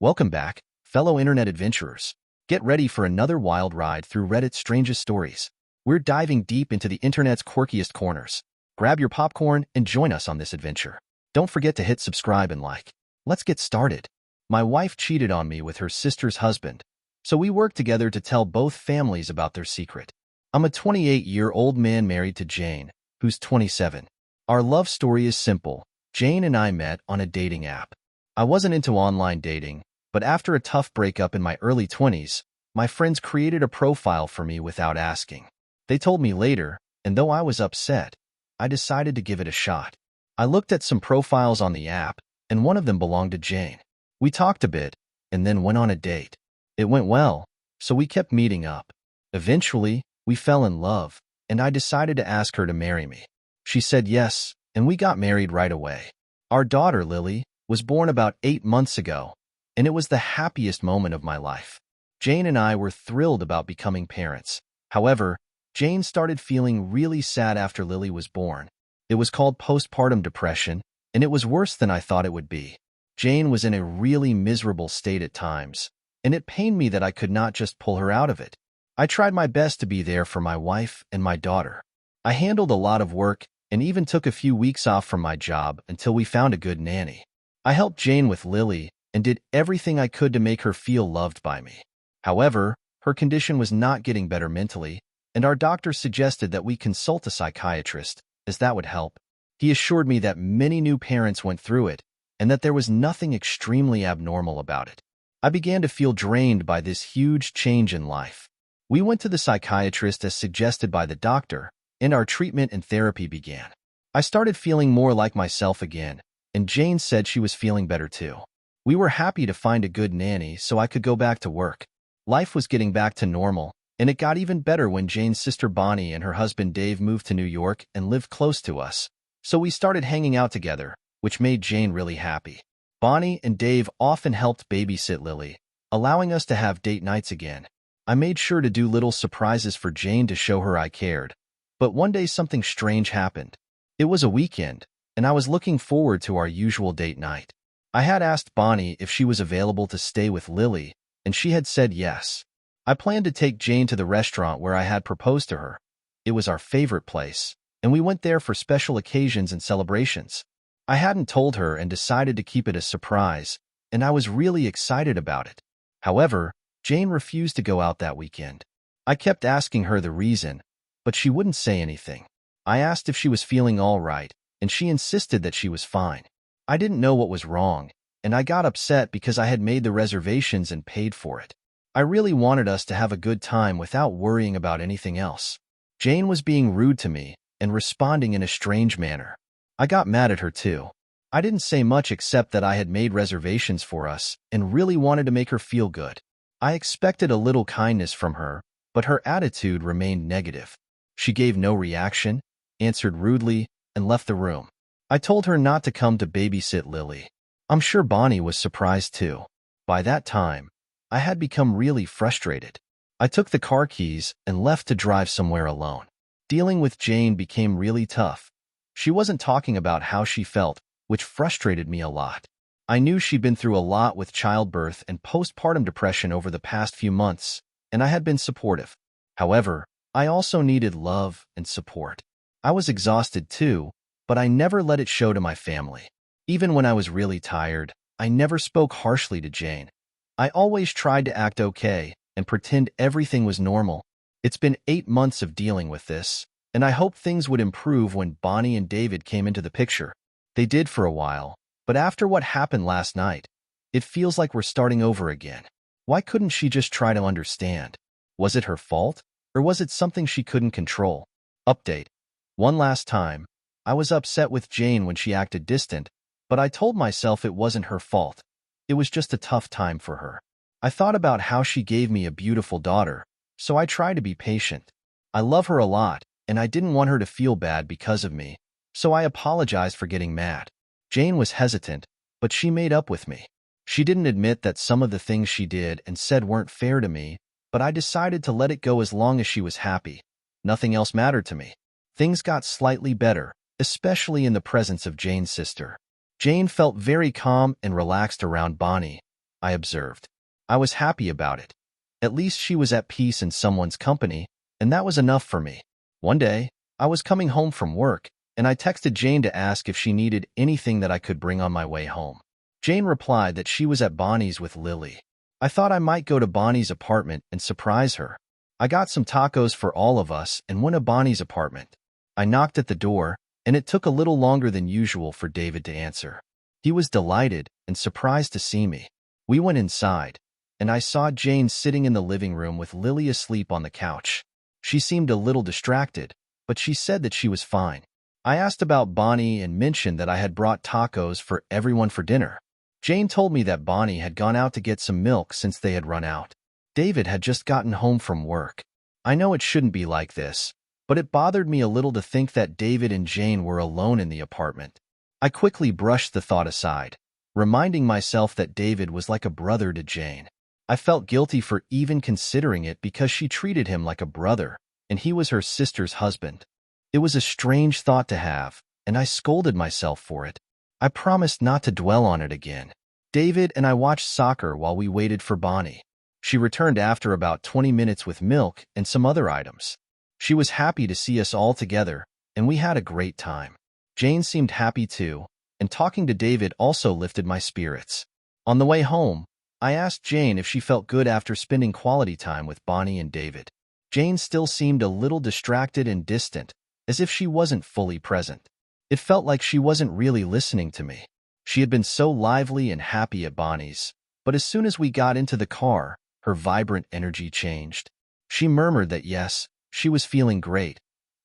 Welcome back, fellow internet adventurers. Get ready for another wild ride through Reddit's strangest stories. We're diving deep into the internet's quirkiest corners. Grab your popcorn and join us on this adventure. Don't forget to hit subscribe and like. Let's get started. My wife cheated on me with her sister's husband, so we worked together to tell both families about their secret. I'm a 28-year-old man married to Jane, who's 27. Our love story is simple. Jane and I met on a dating app. I wasn't into online dating, but after a tough breakup in my early 20s, my friends created a profile for me without asking. They told me later, and though I was upset, I decided to give it a shot. I looked at some profiles on the app, and one of them belonged to Jane. We talked a bit, and then went on a date. It went well, so we kept meeting up. Eventually, we fell in love, and I decided to ask her to marry me. She said yes, and we got married right away. Our daughter, Lily, was born about 8 months ago, and it was the happiest moment of my life. Jane and I were thrilled about becoming parents. However, Jane started feeling really sad after Lily was born. It was called postpartum depression, and it was worse than I thought it would be. Jane was in a really miserable state at times, and it pained me that I could not just pull her out of it. I tried my best to be there for my wife and my daughter. I handled a lot of work and even took a few weeks off from my job until we found a good nanny. I helped Jane with Lily and did everything I could to make her feel loved by me. However, her condition was not getting better mentally, and our doctor suggested that we consult a psychiatrist, as that would help. He assured me that many new parents went through it and that there was nothing extremely abnormal about it. I began to feel drained by this huge change in life. We went to the psychiatrist as suggested by the doctor, and our treatment and therapy began. I started feeling more like myself again, and Jane said she was feeling better too. We were happy to find a good nanny so I could go back to work. Life was getting back to normal, and it got even better when Jane's sister Bonnie and her husband Dave moved to New York and lived close to us. So we started hanging out together, which made Jane really happy. Bonnie and Dave often helped babysit Lily, allowing us to have date nights again. I made sure to do little surprises for Jane to show her I cared. But one day something strange happened. It was a weekend, and I was looking forward to our usual date night. I had asked Bonnie if she was available to stay with Lily, and she had said yes. I planned to take Jane to the restaurant where I had proposed to her. It was our favorite place, and we went there for special occasions and celebrations. I hadn't told her and decided to keep it a surprise, and I was really excited about it. However, Jane refused to go out that weekend. I kept asking her the reason, but she wouldn't say anything. I asked if she was feeling all right, and she insisted that she was fine. I didn't know what was wrong, and I got upset because I had made the reservations and paid for it. I really wanted us to have a good time without worrying about anything else. Jane was being rude to me and responding in a strange manner. I got mad at her too. I didn't say much except that I had made reservations for us and really wanted to make her feel good. I expected a little kindness from her, but her attitude remained negative. She gave no reaction, answered rudely, and left the room. I told her not to come to babysit Lily. I'm sure Bonnie was surprised too. By that time, I had become really frustrated. I took the car keys and left to drive somewhere alone. Dealing with Jane became really tough. She wasn't talking about how she felt, which frustrated me a lot. I knew she'd been through a lot with childbirth and postpartum depression over the past few months, and I had been supportive. However, I also needed love and support. I was exhausted too, but I never let it show to my family. Even when I was really tired, I never spoke harshly to Jane. I always tried to act okay and pretend everything was normal. It's been 8 months of dealing with this, and I hoped things would improve when Bonnie and David came into the picture. They did for a while, but after what happened last night, it feels like we're starting over again. Why couldn't she just try to understand? Was it her fault, or was it something she couldn't control? Update. One last time, I was upset with Jane when she acted distant, but I told myself it wasn't her fault. It was just a tough time for her. I thought about how she gave me a beautiful daughter, so I tried to be patient. I love her a lot, and I didn't want her to feel bad because of me, so I apologized for getting mad. Jane was hesitant, but she made up with me. She didn't admit that some of the things she did and said weren't fair to me, but I decided to let it go as long as she was happy. Nothing else mattered to me. Things got slightly better, especially in the presence of Jane's sister. Jane felt very calm and relaxed around Bonnie, I observed. I was happy about it. At least she was at peace in someone's company, and that was enough for me. One day, I was coming home from work, and I texted Jane to ask if she needed anything that I could bring on my way home. Jane replied that she was at Bonnie's with Lily. I thought I might go to Bonnie's apartment and surprise her. I got some tacos for all of us and went to Bonnie's apartment. I knocked at the door, and it took a little longer than usual for David to answer. He was delighted and surprised to see me. We went inside, and I saw Jane sitting in the living room with Lily asleep on the couch. She seemed a little distracted, but she said that she was fine. I asked about Bonnie and mentioned that I had brought tacos for everyone for dinner. Jane told me that Bonnie had gone out to get some milk since they had run out. David had just gotten home from work. I know it shouldn't be like this, but it bothered me a little to think that David and Jane were alone in the apartment. I quickly brushed the thought aside, reminding myself that David was like a brother to Jane. I felt guilty for even considering it because she treated him like a brother, and he was her sister's husband. It was a strange thought to have, and I scolded myself for it. I promised not to dwell on it again. David and I watched soccer while we waited for Bonnie. She returned after about 20 minutes with milk and some other items. She was happy to see us all together, and we had a great time. Jane seemed happy too, and talking to David also lifted my spirits. On the way home, I asked Jane if she felt good after spending quality time with Bonnie and David. Jane still seemed a little distracted and distant, as if she wasn't fully present. It felt like she wasn't really listening to me. She had been so lively and happy at Bonnie's, but as soon as we got into the car, her vibrant energy changed. She murmured that yes, she was feeling great,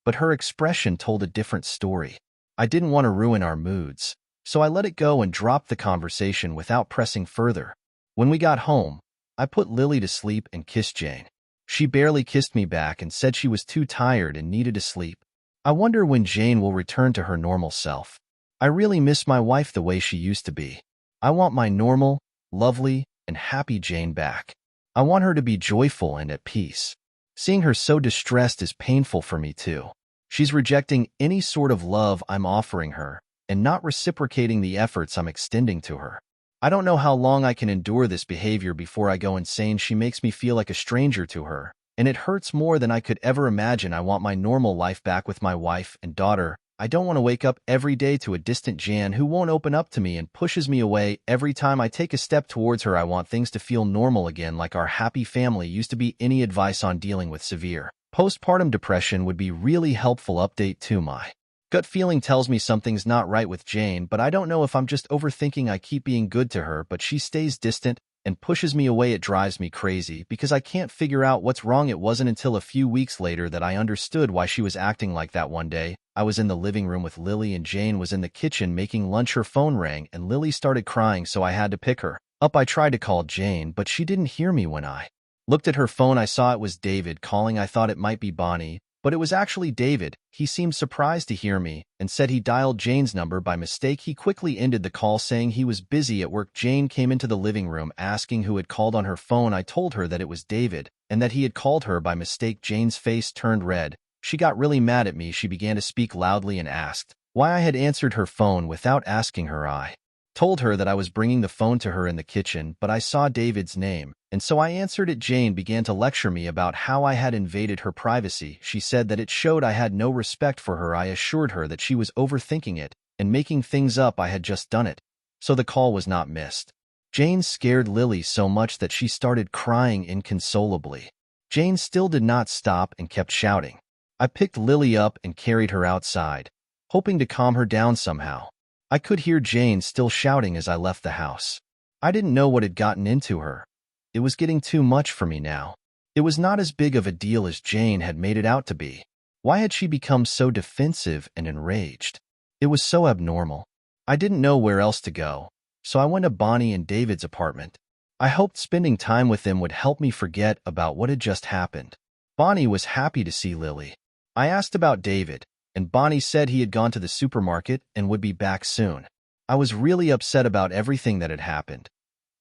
but her expression told a different story. I didn't want to ruin our moods, so I let it go and dropped the conversation without pressing further. When we got home, I put Lily to sleep and kissed Jane. She barely kissed me back and said she was too tired and needed to sleep. I wonder when Jane will return to her normal self. I really miss my wife the way she used to be. I want my normal, lovely, and happy Jane back. I want her to be joyful and at peace. Seeing her so distressed is painful for me too. She's rejecting any sort of love I'm offering her and not reciprocating the efforts I'm extending to her. I don't know how long I can endure this behavior before I go insane. She makes me feel like a stranger to her, and it hurts more than I could ever imagine. I want my normal life back with my wife and daughter. I don't want to wake up every day to a distant Jan who won't open up to me and pushes me away every time I take a step towards her. I want things to feel normal again, like our happy family used to be. Any advice on dealing with severe postpartum depression would be really helpful. Update to my gut feeling tells me something's not right with Jane, but I don't know if I'm just overthinking. I keep being good to her, but she stays distant and pushes me away. It drives me crazy because I can't figure out what's wrong. It wasn't until a few weeks later that I understood why she was acting like that. One day, I was in the living room with Lily and Jane was in the kitchen making lunch. Her phone rang and Lily started crying, so I had to pick her up. I tried to call Jane, but she didn't hear me. When I looked at her phone, I saw it was David calling. I thought it might be Bonnie, but it was actually David. He seemed surprised to hear me and said he dialed Jane's number by mistake. He quickly ended the call saying he was busy at work. Jane came into the living room asking who had called on her phone. I told her that it was David and that he had called her by mistake. Jane's face turned red. She got really mad at me. She began to speak loudly and asked why I had answered her phone without asking her. I told her that I was bringing the phone to her in the kitchen, but I saw David's name, and so I answered it. Jane began to lecture me about how I had invaded her privacy. She said that it showed I had no respect for her. I assured her that she was overthinking it and making things up. I had just done it, so the call was not missed. Jane scared Lily so much that she started crying inconsolably. Jane still did not stop and kept shouting. I picked Lily up and carried her outside, hoping to calm her down somehow. I could hear Jane still shouting as I left the house. I didn't know what had gotten into her. It was getting too much for me now. It was not as big of a deal as Jane had made it out to be. Why had she become so defensive and enraged? It was so abnormal. I didn't know where else to go, so I went to Bonnie and David's apartment. I hoped spending time with them would help me forget about what had just happened. Bonnie was happy to see Lily. I asked about David, and Bonnie said he had gone to the supermarket and would be back soon. I was really upset about everything that had happened.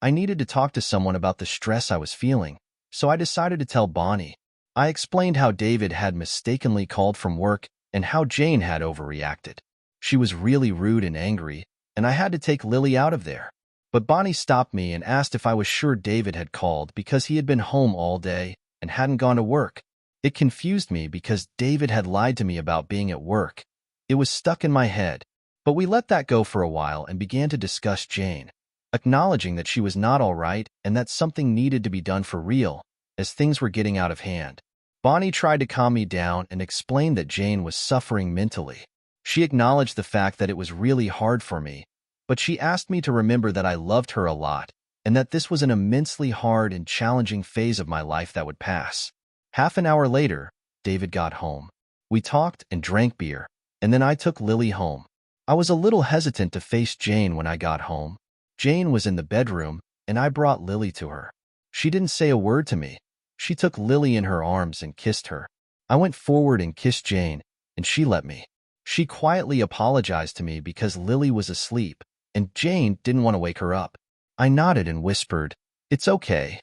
I needed to talk to someone about the stress I was feeling, so I decided to tell Bonnie. I explained how David had mistakenly called from work and how Jane had overreacted. She was really rude and angry, and I had to take Lily out of there. But Bonnie stopped me and asked if I was sure David had called because he had been home all day and hadn't gone to work. It confused me because David had lied to me about being at work. It was stuck in my head. But we let that go for a while and began to discuss Jane, acknowledging that she was not all right and that something needed to be done for real, as things were getting out of hand. Bonnie tried to calm me down and explained that Jane was suffering mentally. She acknowledged the fact that it was really hard for me, but she asked me to remember that I loved her a lot and that this was an immensely hard and challenging phase of my life that would pass. Half an hour later, David got home. We talked and drank beer, and then I took Lily home. I was a little hesitant to face Jane when I got home. Jane was in the bedroom, and I brought Lily to her. She didn't say a word to me. She took Lily in her arms and kissed her. I went forward and kissed Jane, and she let me. She quietly apologized to me because Lily was asleep, and Jane didn't want to wake her up. I nodded and whispered, "It's okay."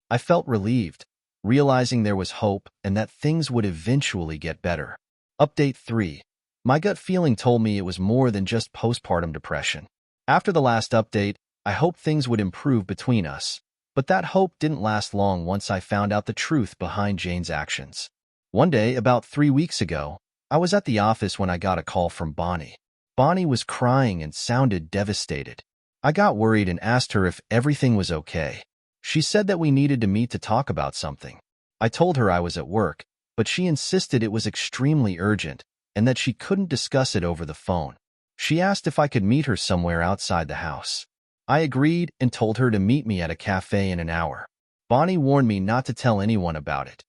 I felt relieved, realizing there was hope and that things would eventually get better. Update 3. My gut feeling told me it was more than just postpartum depression. After the last update, I hoped things would improve between us, but that hope didn't last long once I found out the truth behind Jane's actions. One day, about 3 weeks ago, I was at the office when I got a call from Bonnie. Bonnie was crying and sounded devastated. I got worried and asked her if everything was okay. She said that we needed to meet to talk about something. I told her I was at work, but she insisted it was extremely urgent and that she couldn't discuss it over the phone. She asked if I could meet her somewhere outside the house. I agreed and told her to meet me at a cafe in an hour. Bonnie warned me not to tell anyone about it.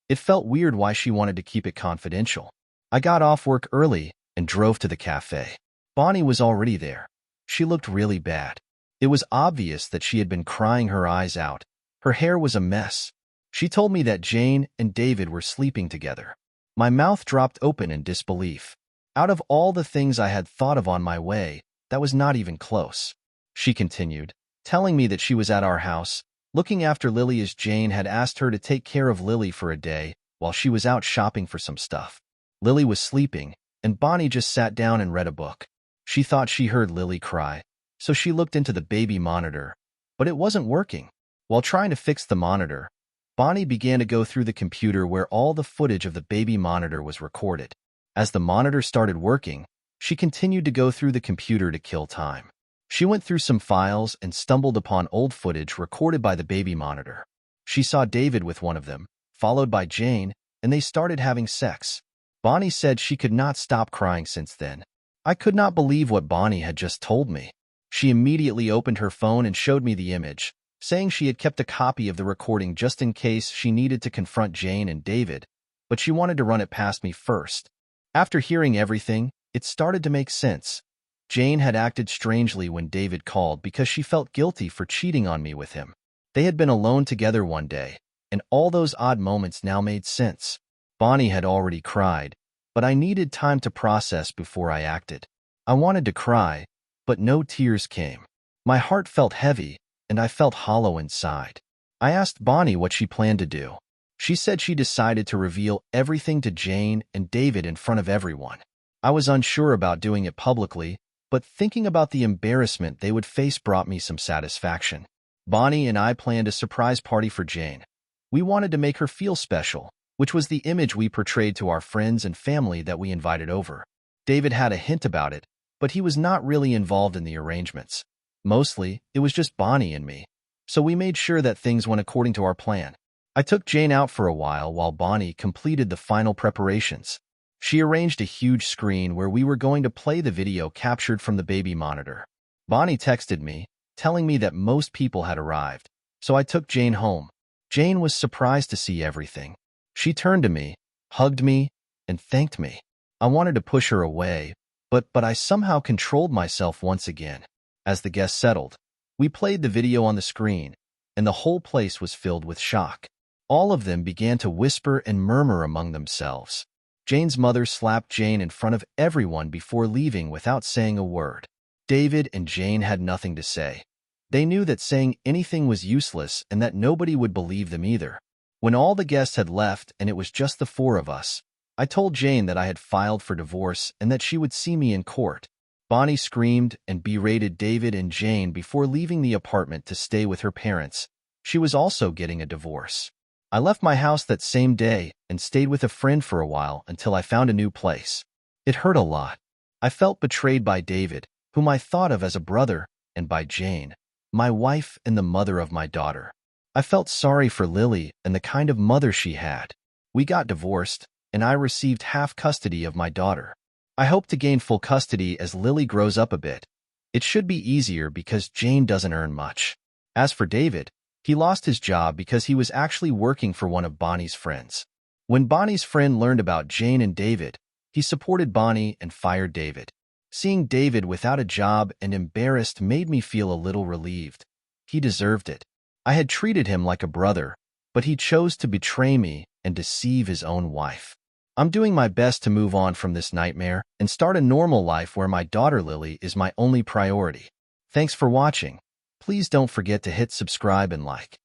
It felt weird why she wanted to keep it confidential. I got off work early and drove to the cafe. Bonnie was already there. She looked really bad. It was obvious that she had been crying her eyes out. Her hair was a mess. She told me that Jane and David were sleeping together. My mouth dropped open in disbelief. Out of all the things I had thought of on my way, that was not even close. She continued, telling me that she was at our house, looking after Lily as Jane had asked her to take care of Lily for a day while she was out shopping for some stuff. Lily was sleeping, and Bonnie just sat down and read a book. She thought she heard Lily cry, so she looked into the baby monitor, but it wasn't working. While trying to fix the monitor, Bonnie began to go through the computer where all the footage of the baby monitor was recorded. As the monitor started working, she continued to go through the computer to kill time. She went through some files and stumbled upon old footage recorded by the baby monitor. She saw David with one of them, followed by Jane, and they started having sex. Bonnie said she could not stop crying since then. I could not believe what Bonnie had just told me. She immediately opened her phone and showed me the image, saying she had kept a copy of the recording just in case she needed to confront Jane and David, but she wanted to run it past me first. After hearing everything, it started to make sense. Jane had acted strangely when David called because she felt guilty for cheating on me with him. They had been alone together one day, and all those odd moments now made sense. Bonnie had already cried, but I needed time to process before I acted. I wanted to cry, but no tears came. My heart felt heavy, and I felt hollow inside. I asked Bonnie what she planned to do. She said she decided to reveal everything to Jane and David in front of everyone. I was unsure about doing it publicly, but thinking about the embarrassment they would face brought me some satisfaction. Bonnie and I planned a surprise party for Jane. We wanted to make her feel special, which was the image we portrayed to our friends and family that we invited over. David had a hint about it, but he was not really involved in the arrangements. Mostly, it was just Bonnie and me, so we made sure that things went according to our plan. I took Jane out for a while Bonnie completed the final preparations. She arranged a huge screen where we were going to play the video captured from the baby monitor. Bonnie texted me, telling me that most people had arrived, so I took Jane home. Jane was surprised to see everything. She turned to me, hugged me, and thanked me. I wanted to push her away, but I somehow controlled myself once again. As the guests settled, we played the video on the screen, and the whole place was filled with shock. All of them began to whisper and murmur among themselves. Jane's mother slapped Jane in front of everyone before leaving without saying a word. David and Jane had nothing to say. They knew that saying anything was useless and that nobody would believe them either. When all the guests had left and it was just the four of us, I told Jane that I had filed for divorce and that she would see me in court. Bonnie screamed and berated David and Jane before leaving the apartment to stay with her parents. She was also getting a divorce. I left my house that same day and stayed with a friend for a while until I found a new place. It hurt a lot. I felt betrayed by David, whom I thought of as a brother, and by Jane, my wife and the mother of my daughter. I felt sorry for Lily and the kind of mother she had. We got divorced, and I received half custody of my daughter. I hope to gain full custody as Lily grows up a bit. It should be easier because Jane doesn't earn much. As for David, he lost his job because he was actually working for one of Bonnie's friends. When Bonnie's friend learned about Jane and David, he supported Bonnie and fired David. Seeing David without a job and embarrassed made me feel a little relieved. He deserved it. I had treated him like a brother, but he chose to betray me and deceive his own wife. I'm doing my best to move on from this nightmare and start a normal life where my daughter Lily is my only priority. Thanks for watching. Please don't forget to hit subscribe and like.